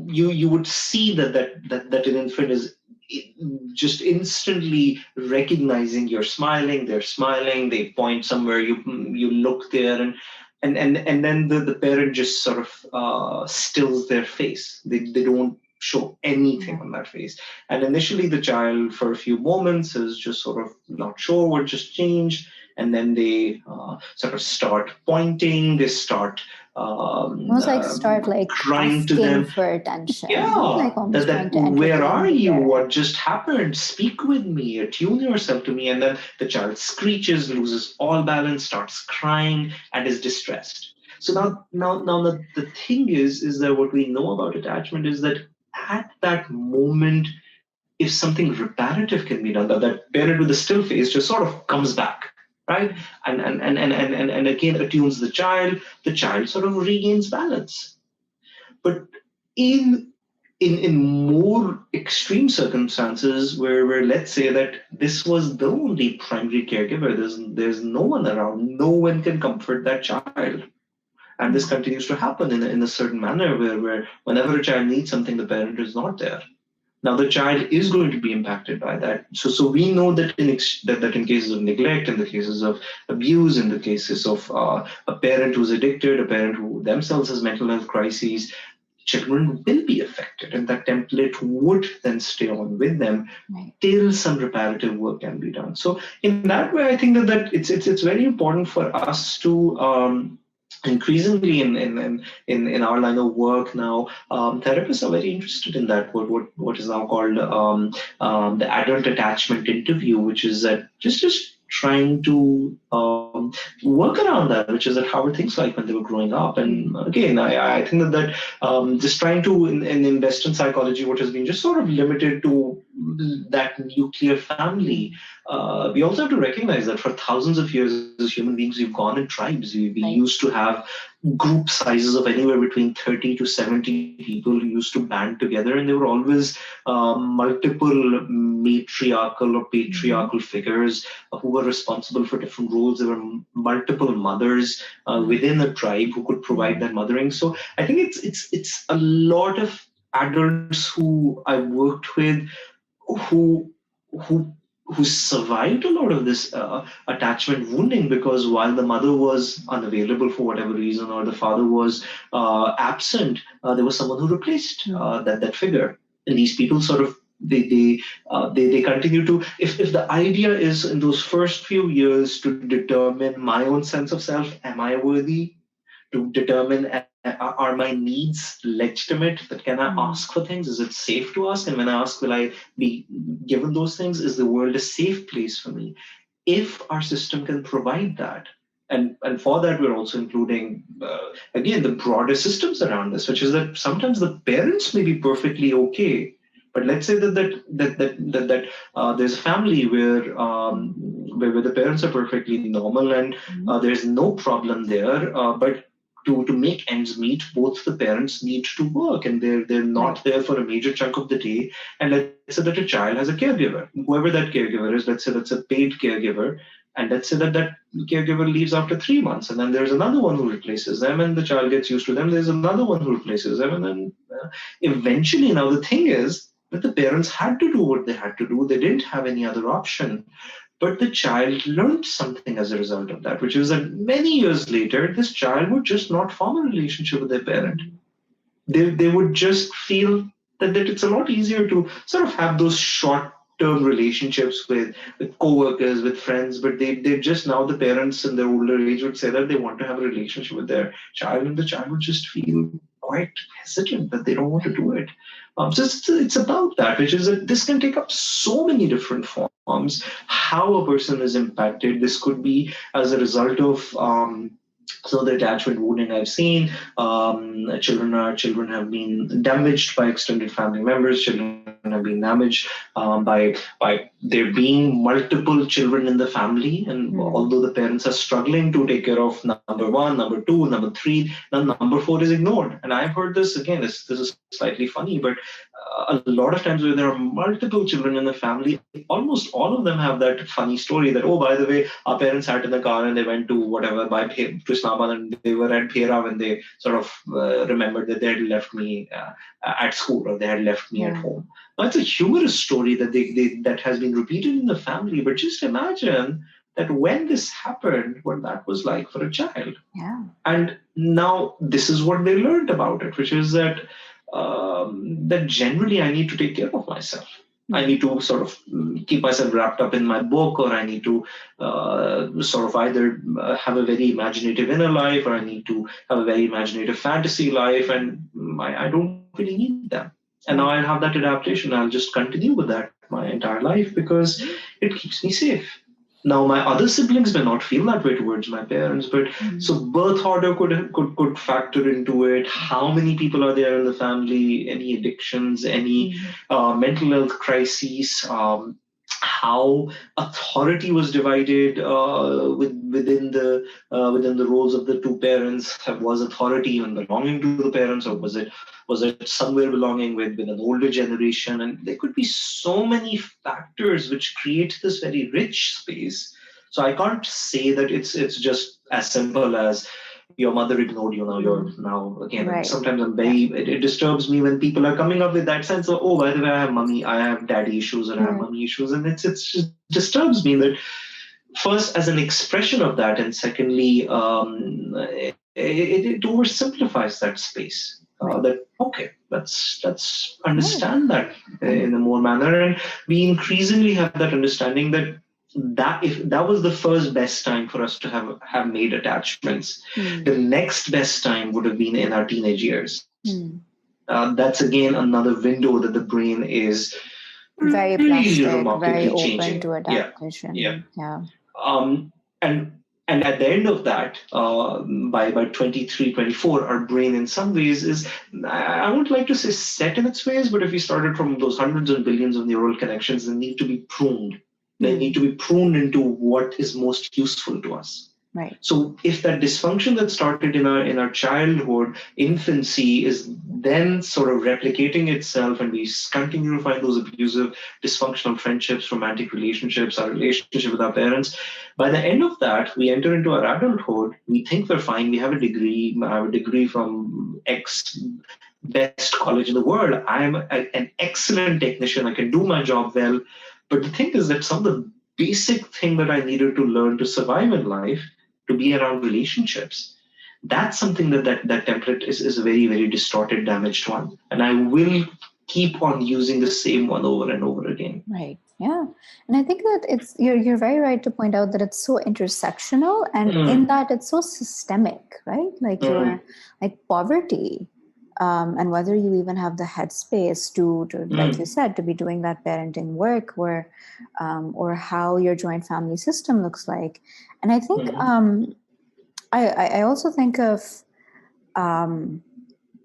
you would see that an infant is just instantly recognizing you're smiling, they're smiling, they point somewhere, you look there, and then the parent just sort of stills their face. They don't show anything on that face. And initially the child for a few moments is just sort of not sure what just changed, and then they sort of start pointing, they start almost start crying to them for attention. Yeah, where are you? What just happened? Speak with me, attune yourself to me. And then the child screeches, loses all balance, starts crying, and is distressed. So now the thing is that what we know about attachment is that at that moment, if something reparative can be done, that parent with the still face just sort of comes back. Right, and again attunes the child sort of regains balance. But in more extreme circumstances where let's say that this was the only primary caregiver, there's no one around, no one can comfort that child, and this continues to happen in a certain manner where whenever a child needs something, the parent is not there. Now the child is going to be impacted by that. So we know that in cases of neglect, in the cases of abuse, in the cases of a parent who's addicted, a parent who themselves has mental health crises, children will be affected, and that template would then stay on with them till some reparative work can be done. So in that way, I think that it's very important for us to increasingly in our line of work now, therapists are very interested in that. What is now called the adult attachment interview, which is that just trying to work around that, which is that how were things like when they were growing up. And again, I think that just trying to in Western psychology, what has been just sort of limited to that nuclear family. We also have to recognize that for thousands of years as human beings, we've gone in tribes. We Right. used to have group sizes of anywhere between 30 to 70 people who used to band together, and there were always multiple matriarchal or patriarchal figures who were responsible for different roles. There were multiple mothers within a tribe who could provide that mothering. So I think it's a lot of adults who I worked with who who who survived a lot of this attachment wounding, because while the mother was unavailable for whatever reason, or the father was absent, there was someone who replaced that figure. And these people sort of they continue to, if the idea is in those first few years to determine my own sense of self, am I worthy, to determine are my needs legitimate, that can I ask for things, is it safe to ask, and when I ask, will I be given those things, is the world a safe place for me? If our system can provide that, and for that we're also including again the broader systems around this, which is that sometimes the parents may be perfectly okay, but let's say that there's a family where the parents are perfectly normal, and there's no problem there, but to make ends meet, both the parents need to work, and they're not there for a major chunk of the day. And let's say that a child has a caregiver, whoever that caregiver is. Let's say that's a paid caregiver, and let's say that caregiver leaves after 3 months, and then there's another one who replaces them, and the child gets used to them. There's another one who replaces them, and then eventually, now the thing is that the parents had to do what they had to do. They didn't have any other option. But the child learned something as a result of that, which is that many years later, this child would just not form a relationship with their parent. They would just feel that it's a lot easier to sort of have those short-term relationships with co-workers, with friends, but they just, now the parents in their older age would say that they want to have a relationship with their child, and the child would just feel quite hesitant that they don't want to do it. So it's about that, which is that this can take up so many different forms. How a person is impacted, this could be as a result of some of the attachment wounding I've seen. Children have been damaged by extended family members. Children have been damaged by there being multiple children in the family, and although the parents are struggling to take care of number one, number two, number three, then number four is ignored. And I've heard this again. This is slightly funny, but a lot of times where there are multiple children in the family, almost all of them have that funny story that, oh, by the way, our parents sat in the car and they went to whatever, to Islamabad, and they were at Phera when they sort of remembered that they had left me at school, or they had left me at home. Now, it's a humorous story that that has been repeated in the family, but just imagine that when this happened, what that was like for a child. Yeah. And now this is what they learned about it, which is that that generally I need to take care of myself. I need to sort of keep myself wrapped up in my book, or I need to sort of either have a very imaginative inner life, or I need to have a very imaginative fantasy life, and I don't really need them. And now I have that adaptation. I'll just continue with that my entire life because it keeps me safe. Now, my other siblings may not feel that way towards my parents, but so birth order could factor into it. How many people are there in the family? Any addictions? Any mental health crises? How authority was divided within the roles of the two parents. Was authority even belonging to the parents, or was it somewhere belonging with an older generation? And there could be so many factors which create this very rich space. So I can't say that it's just as simple as your mother ignored you, now again. Right. Sometimes it disturbs me when people are coming up with that sense of, oh, by the way, I have daddy issues, or I have mommy issues, and it just disturbs me that first as an expression of that, and secondly, it oversimplifies that space. That okay, let's understand that in a more manner, and we increasingly have that understanding that that was the first best time for us to have made attachments. The next best time would have been in our teenage years. That's again another window that the brain is Very really plastic, remarkably very open changing. to adaptation. Yeah. And at the end of that, by 23, 24, our brain in some ways is, I wouldn't like to say set in its ways, but if we started from those hundreds of billions of neural connections, they need to be pruned. They need to be pruned into what is most useful to us. Right. So if that dysfunction that started in our childhood, infancy, is then sort of replicating itself, and we continue to find those abusive, dysfunctional friendships, romantic relationships, our relationship with our parents, by the end of that, we enter into our adulthood, we think we're fine, we have a degree, I have a degree from X best college in the world, I'm an excellent technician, I can do my job well. But the thing is that some of the basic thing that I needed to learn to survive in life, to be around relationships, that's something that template is a very, very distorted, damaged one. And I will keep on using the same one over and over again. Right. Yeah. And I think that you're very right to point out that it's so intersectional, and in that it's so systemic, right? Like like poverty. And whether you even have the headspace to like you said, to be doing that parenting work, or how your joint family system looks like. And I think I also think of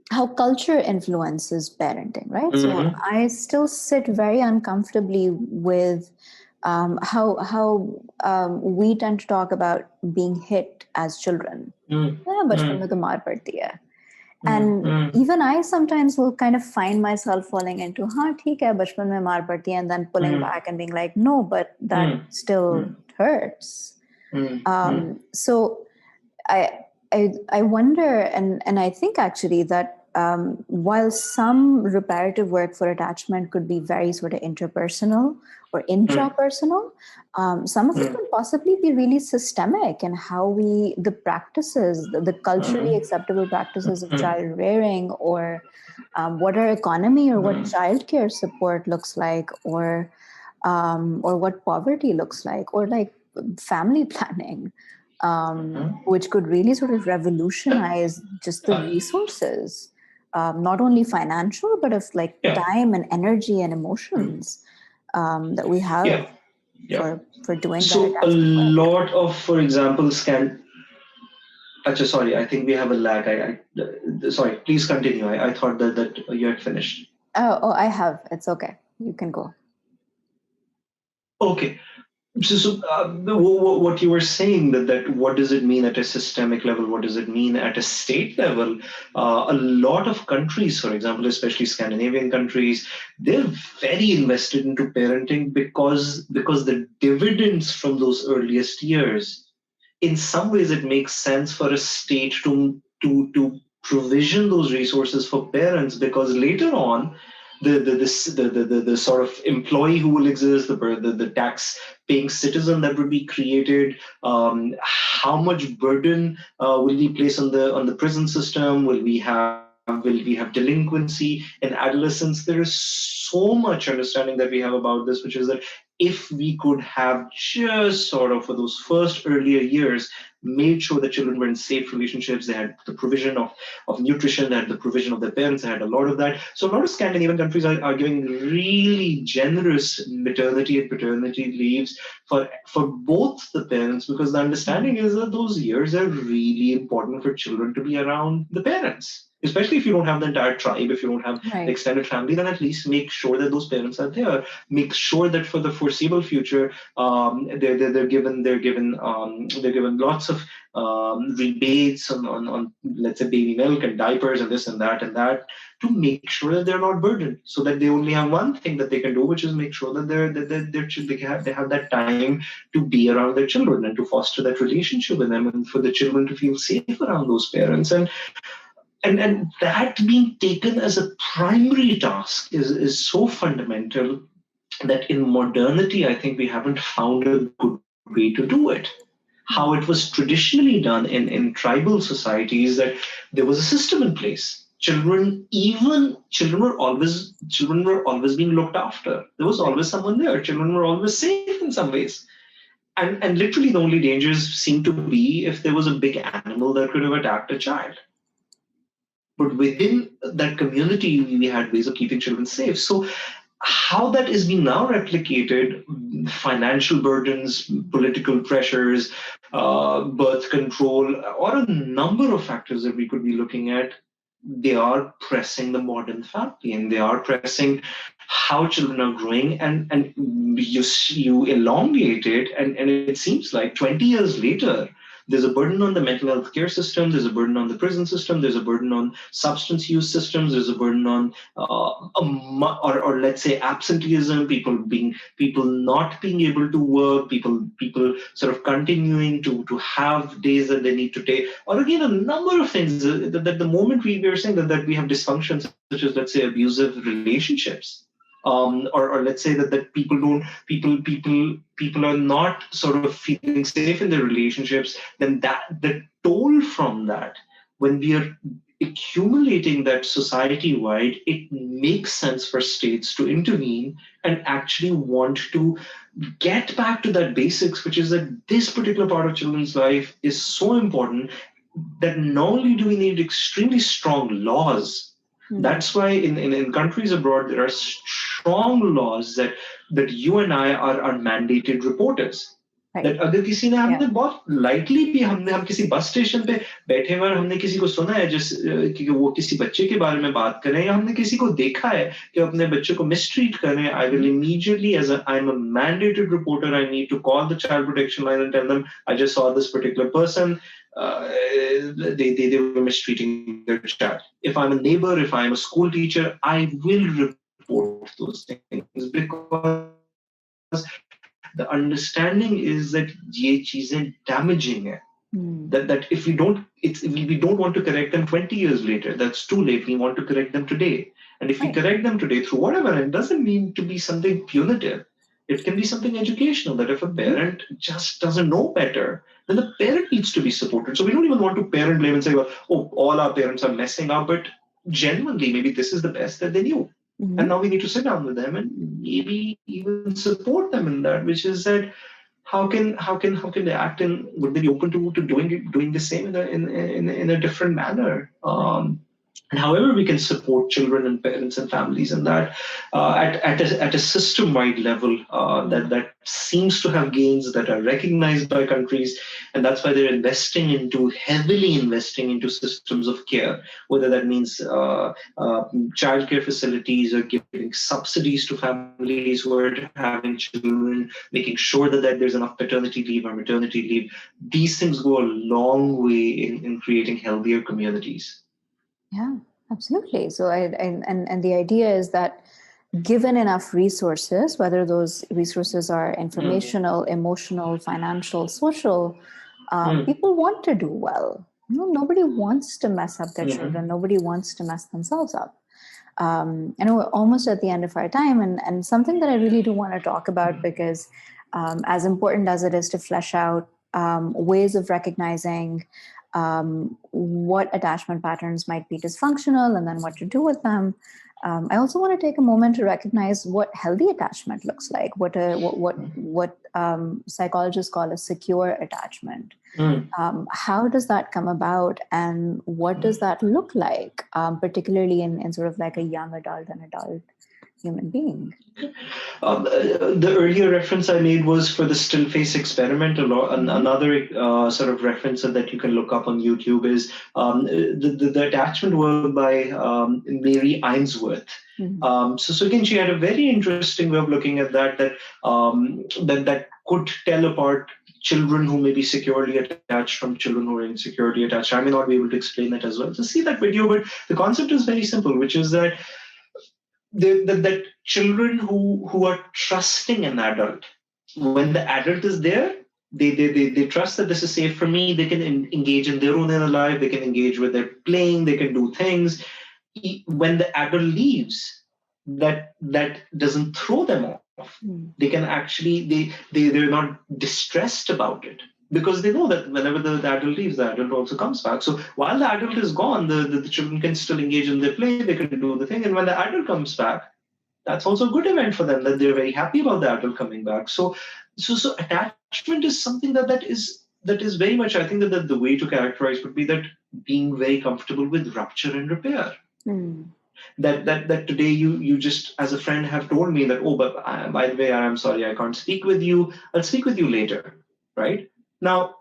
how culture influences parenting, right? So I still sit very uncomfortably with how we tend to talk about being hit as children. बचपन में तो मार पड़ती है. And even I sometimes will kind of find myself falling into, ठीक है, बचपन में मार पड़ती है, and then pulling back and being like, no, but that still hurts. So I wonder, and I think actually that while some reparative work for attachment could be very sort of interpersonal or intrapersonal, some of it could possibly be really systemic in how the practices, the culturally acceptable practices of child rearing, or what our economy or what childcare support looks like, or what poverty looks like, or like family planning, which could really sort of revolutionize just the resources, not only financial, but of like time and energy and emotions that we have for doing that. So a lot of, for example, sorry, I think we have a lag. Sorry, please continue. I thought that you had finished. Oh, I have. It's okay. You can go. Okay. So what you were saying, that what does it mean at a systemic level? What does it mean at a state level? A lot of countries, for example, especially Scandinavian countries, they're very invested into parenting because the dividends from those earliest years, in some ways, it makes sense for a state to provision those resources for parents, because later on, the sort of employee who will exist, the tax paying citizen that would be created, how much burden will be placed on the prison system? Will we have delinquency in adolescence? There is so much understanding that we have about this, which is that if we could have just sort of for those first earlier years made sure that children were in safe relationships, they had the provision of nutrition, they had the provision of their parents, they had a lot of that. So a lot of Scandinavian countries are giving really generous maternity and paternity leaves for both the parents, because the understanding is that those years are really important for children to be around the parents. Especially if you don't have the entire tribe, if you don't have the extended family, then at least make sure that those parents are there. Make sure that for the foreseeable future, they're given lots of rebates on let's say baby milk and diapers and this and that, to make sure that they're not burdened, so that they only have one thing that they can do, which is make sure that they have that time to be around their children and to foster that relationship with them, and for the children to feel safe around those parents. And that being taken as a primary task is so fundamental that in modernity, I think we haven't found a good way to do it. How it was traditionally done in tribal societies, that there was a system in place. Children were always being looked after. There was always someone there. Children were always safe in some ways. And literally the only dangers seem to be if there was a big animal that could have attacked a child. But within that community, we had ways of keeping children safe. So how that is being now replicated, financial burdens, political pressures, birth control, or a number of factors that we could be looking at, they are pressing the modern family, and they are pressing how children are growing, and you elongate it, and it seems like 20 years later, there's a burden on the mental health care system, there's a burden on the prison system, there's a burden on substance use systems, there's a burden on or let's say absenteeism, people not being able to work, people sort of continuing to have days that they need to take, or again a number of things that the moment we were saying that we have dysfunctions such as, let's say, abusive relationships, or let's say that people are not sort of feeling safe in their relationships, then that the toll from that, when we are accumulating that society-wide, it makes sense for states to intervene and actually want to get back to that basics, which is that this particular part of children's life is so important that not only do we need extremely strong laws. That's why in countries abroad, there are strong laws that you and I are mandated reporters. That अगर किसी ने हमने बहुत lightly भी हम किसी bus station पे बैठे हुए हमने किसी को सुना है जिस कि वो किसी बच्चे के बारे में बात कर रहे हैं, या हमने किसी को देखा है कि अपने बच्चे को mistreat कर रहे हैं, I will immediately, I'm a mandated reporter, I need to call the child protection line and tell them I just saw this particular person. They were mistreating their child. If I'm a neighbor, if I'm a school teacher, I will report those things, because the understanding is that ye cheezein damaging hai. That if we don't want to correct them 20 years later, that's too late. We want to correct them today. And if we correct them today through whatever, it doesn't mean to be something punitive. It can be something educational, that if a parent just doesn't know better, then the parent needs to be supported. So we don't even want to parent blame and say, well, oh, all our parents are messing up, but genuinely, maybe this is the best that they knew. And now we need to sit down with them and maybe even support them in that, which is that how can they act, and would they be open to doing the same in a different manner? And however we can support children and parents and families in that at a system-wide level that seems to have gains that are recognized by countries, and that's why they're heavily investing into systems of care, whether that means childcare facilities or giving subsidies to families who are having children, making sure that there's enough paternity leave or maternity leave. These things go a long way in creating healthier communities. Yeah, absolutely. So and the idea is that given enough resources, whether those resources are informational, emotional, financial, social, people want to do well. Nobody wants to mess up their children. Nobody wants to mess themselves up. I know we're almost at the end of our time, and something that I really do want to talk about, because as important as it is to flesh out ways of recognizing what attachment patterns might be dysfunctional and then what to do with them. I also want to take a moment to recognize what healthy attachment looks like, what psychologists call a secure attachment. How does that come about, and what does that look like, particularly in sort of like a young adult and adult human being? The earlier reference I made was for the still face experiment. Another sort of reference that you can look up on YouTube is the attachment work by Mary Ainsworth. So again, she had a very interesting way of looking at that could tell apart children who may be securely attached from children who are insecurely attached. I may not be able to explain that as well. So see that video, but the concept is very simple, which is that that children who are trusting an adult, when the adult is there, they trust that this is safe for me. They can engage in their own inner life. They can engage with their playing. They can do things. When the adult leaves, that doesn't throw them off. They can actually they're not distressed about it, because they know that whenever the adult leaves, the adult also comes back. So while the adult is gone, the children can still engage in their play, they can do the thing. And when the adult comes back, that's also a good event for them, that they're very happy about the adult coming back. So So attachment is something that is very much, I think that the way to characterize would be that being very comfortable with rupture and repair. That today you just as a friend have told me that, oh, but by the way, I'm sorry, I can't speak with you. I'll speak with you later, right? Now,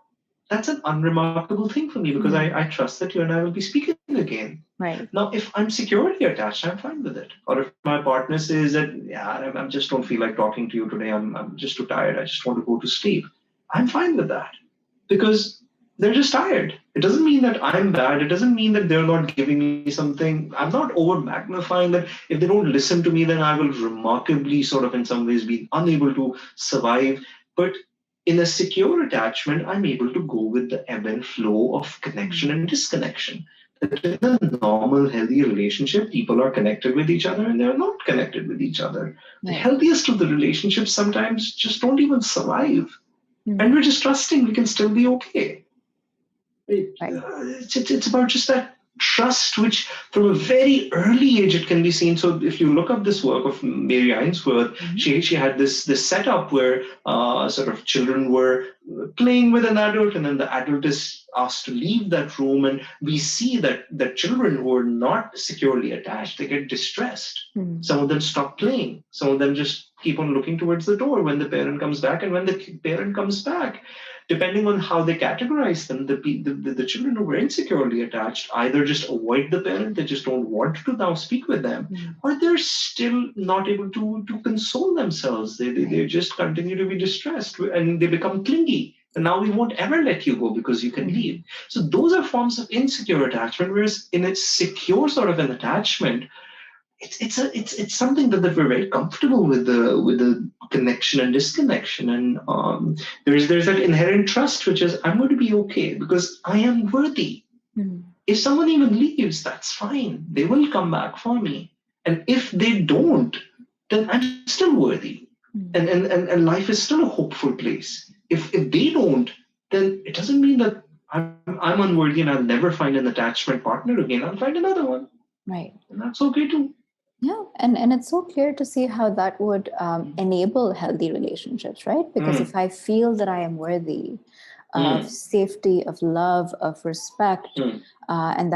that's an unremarkable thing for me because I trust that you and I will be speaking again. Right. Now, if I'm securely attached, I'm fine with it. Or if my partner says that, yeah, I just don't feel like talking to you today. I'm just too tired. I just want to go to sleep. I'm fine with that because they're just tired. It doesn't mean that I'm bad. It doesn't mean that they're not giving me something. I'm not over magnifying that if they don't listen to me, then I will remarkably sort of in some ways be unable to survive. But in a secure attachment, I'm able to go with the ebb and flow of connection and disconnection. That in a normal, healthy relationship, people are connected with each other and they're not connected with each other. The healthiest of the relationships sometimes just don't even survive. And we're just trusting we can still be okay. It's about just that trust, which from a very early age it can be seen. So if you look up this work of Mary Ainsworth, she had this setup where sort of children were playing with an adult, and then the adult is asked to leave that room, and we see that children who are not securely attached, they get distressed. Some of them stop playing. Some of them just keep on looking towards the door when the parent comes back, and when the parent comes back, depending on how they categorize them, the children who were insecurely attached either just avoid the parent, they just don't want to now speak with them, or they're still not able to console themselves. They just continue to be distressed and they become clingy. And now we won't ever let you go because you can leave. So those are forms of insecure attachment, whereas in a secure sort of an attachment, it's something that we're very comfortable with the connection and disconnection, and there's that inherent trust, which is I'm going to be okay because I am worthy. If someone even leaves, that's fine. They will come back for me, and if they don't, then I'm still worthy, and life is still a hopeful place. If they don't, then it doesn't mean that I'm unworthy and I'll never find an attachment partner again. I'll find another one, right? And that's okay too. Yeah, and it's so clear to see how that would enable healthy relationships, right? Because if I feel that I am worthy of safety, of love, of respect, and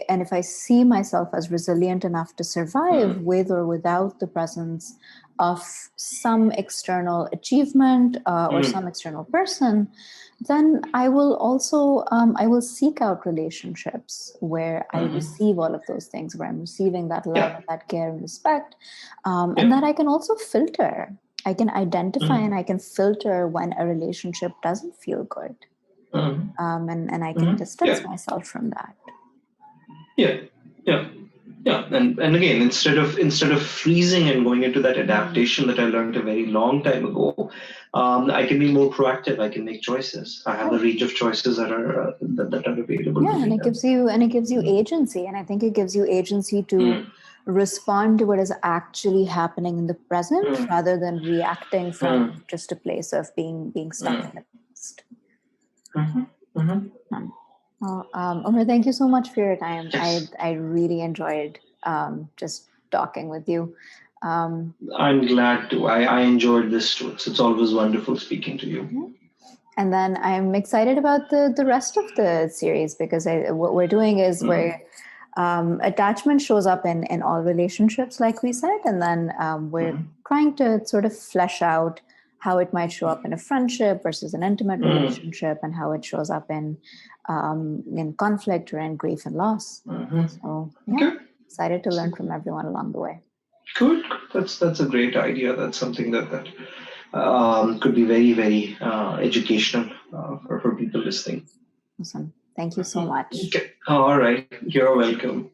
if I see myself as resilient enough to survive with or without the presence of some external achievement or some external person, then I will also I will seek out relationships where I receive all of those things, where I'm receiving that love, that care and respect, and that I can also filter. I can identify and I can filter when a relationship doesn't feel good, and I can distance myself from that. And again, instead of freezing and going into that adaptation that I learned a very long time ago, I can be more proactive. I can make choices. I have a range of choices that are available. Yeah, and it gives you agency, and I think it gives you agency to respond to what is actually happening in the present rather than reacting from just a place of being stuck in the past. Well, Omar, thank you so much for your time. Yes. I really enjoyed just talking with you. I'm glad to. I enjoyed this too. It's always wonderful speaking to you. And then I'm excited about the rest of the series because what we're doing is we're attachment shows up in all relationships, like we said, and then we're trying to sort of flesh out how it might show up in a friendship versus an intimate relationship, and how it shows up in conflict or in grief and loss. So excited to learn from everyone along the way. Good. That's a great idea. That's something that could be very, very educational for people listening. Awesome. Thank you so much. Okay. All right. You're welcome.